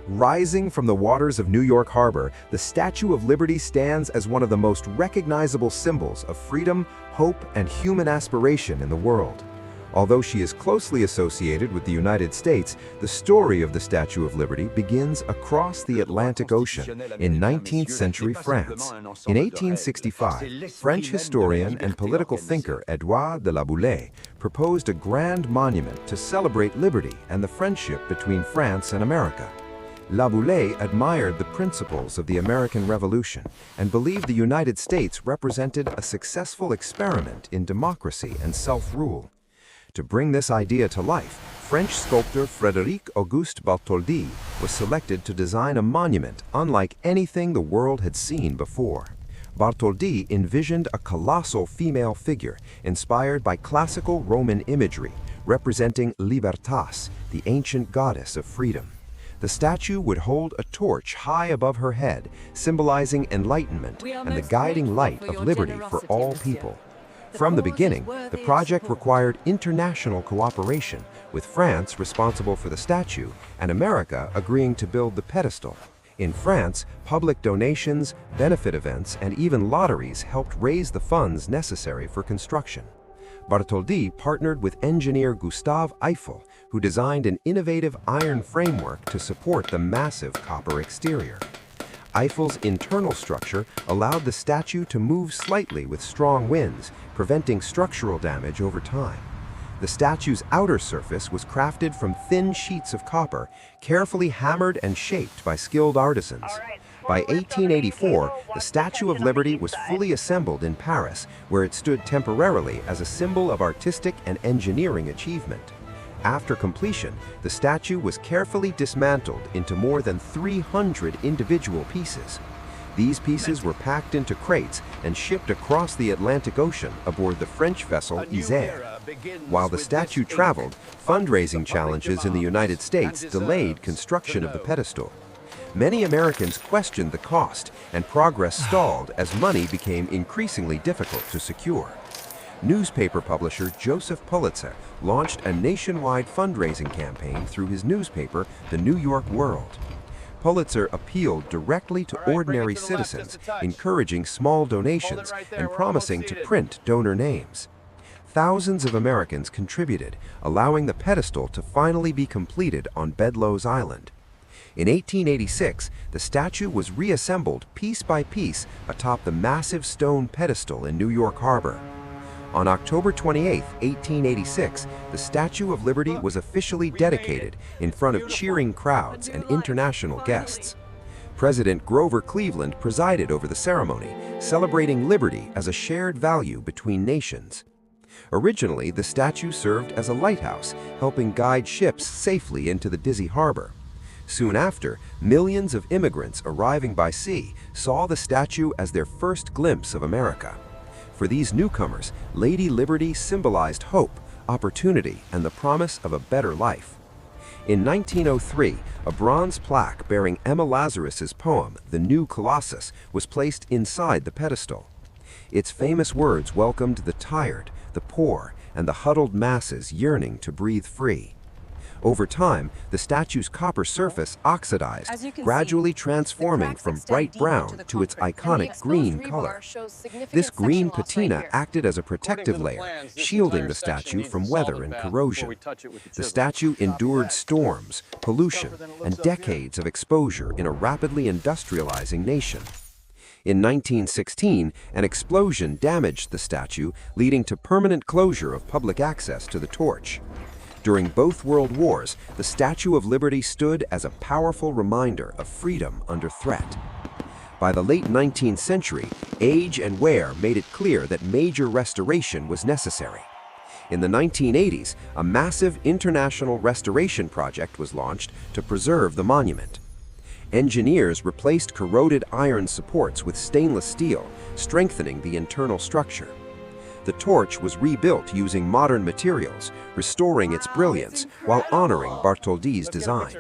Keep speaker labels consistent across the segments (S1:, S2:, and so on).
S1: Rising from the waters of New York Harbor, the Statue of Liberty stands as one of the most recognizable symbols of freedom, hope, and human aspiration in the world. Although she is closely associated with the United States, the story of the Statue of Liberty begins across the Atlantic Ocean in 19th century France. In 1865, French historian and political thinker Édouard de la Boulaye proposed a grand monument to celebrate liberty and the friendship between France and America. La Boulaye admired the principles of the American Revolution and believed the United States represented a successful experiment in democracy and self-rule. To bring this idea to life, French sculptor Frédéric-Auguste Bartholdi was selected to design a monument unlike anything the world had seen before. Bartholdi envisioned a colossal female figure inspired by classical Roman imagery, representing Libertas, the ancient goddess of freedom. The statue would hold a torch high above her head, symbolizing enlightenment and the guiding light of liberty for all people. From the beginning, the project required international cooperation, with France responsible for the statue and America agreeing to build the pedestal. In France, public donations, benefit events, and even lotteries helped raise the funds necessary for construction. Bartholdi partnered with engineer Gustave Eiffel, who designed an innovative iron framework to support the massive copper exterior. Eiffel's internal structure allowed the statue to move slightly with strong winds, preventing structural damage over time. The statue's outer surface was crafted from thin sheets of copper, carefully hammered and shaped by skilled artisans. By 1884, the Statue of Liberty was fully assembled in Paris, where it stood temporarily as a symbol of artistic and engineering achievement. After completion, the statue was carefully dismantled into more than 300 individual pieces. These pieces were packed into crates and shipped across the Atlantic Ocean aboard the French vessel Isère. While the statue traveled, fundraising challenges in the United States delayed construction of the pedestal. Many Americans questioned the cost, and progress stalled as money became increasingly difficult to secure. Newspaper publisher Joseph Pulitzer launched a nationwide fundraising campaign through his newspaper, The New York World. Pulitzer appealed directly to ordinary citizens, encouraging small donations and promising to print donor names. Thousands of Americans contributed, allowing the pedestal to finally be completed on Bedloe's Island. In 1886, the statue was reassembled piece by piece atop the massive stone pedestal in New York Harbor. On October 28, 1886, the Statue of Liberty was officially dedicated in front of cheering crowds and international guests. President Grover Cleveland presided over the ceremony, celebrating liberty as a shared value between nations. Originally, the statue served as a lighthouse, helping guide ships safely into the dizzy harbor. Soon after, millions of immigrants arriving by sea saw the statue as their first glimpse of America. For these newcomers, Lady Liberty symbolized hope, opportunity, and the promise of a better life. In 1903, a bronze plaque bearing Emma Lazarus's poem, The New Colossus, was placed inside the pedestal. Its famous words welcomed the tired, the poor, and the huddled masses yearning to breathe free. Over time, the statue's copper surface oxidized, gradually transforming from bright brown to its iconic green color. This green patina acted as a protective layer, shielding the statue from weather and corrosion. The statue endured storms, pollution, and decades of exposure in a rapidly industrializing nation. In 1916, an explosion damaged the statue, leading to permanent closure of public access to the torch. During both World Wars, the Statue of Liberty stood as a powerful reminder of freedom under threat. By the late 19th century, age and wear made it clear that major restoration was necessary. In the 1980s, a massive international restoration project was launched to preserve the monument. Engineers replaced corroded iron supports with stainless steel, strengthening the internal structure. The torch was rebuilt using modern materials, restoring its brilliance while honoring Bartholdi's design.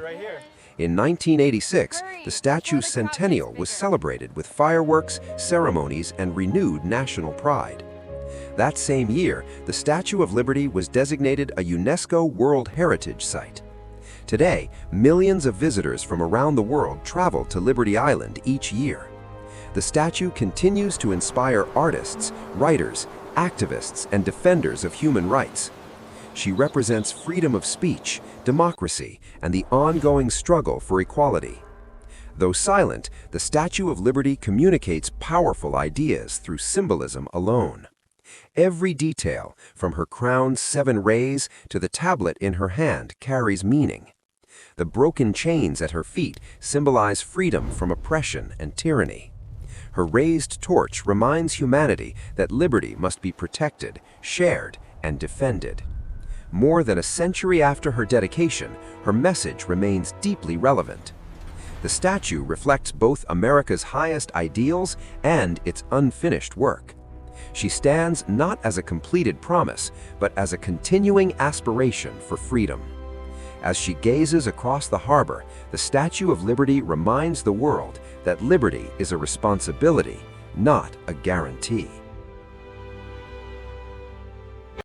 S1: In 1986, the statue's centennial was celebrated with fireworks, ceremonies, and renewed national pride. That same year, the Statue of Liberty was designated a UNESCO World Heritage Site. Today, millions of visitors from around the world travel to Liberty Island each year. The statue continues to inspire artists, writers, activists, and defenders of human rights. She represents freedom of speech, democracy, and the ongoing struggle for equality. Though silent, the Statue of Liberty communicates powerful ideas through symbolism alone. Every detail, from her crown's 7 rays to the tablet in her hand, carries meaning. The broken chains at her feet symbolize freedom from oppression and tyranny. Her raised torch reminds humanity that liberty must be protected, shared, and defended. More than a century after her dedication, her message remains deeply relevant. The statue reflects both America's highest ideals and its unfinished work. She stands not as a completed promise, but as a continuing aspiration for freedom. As she gazes across the harbor, the Statue of Liberty reminds the world that liberty is a responsibility, not a guarantee.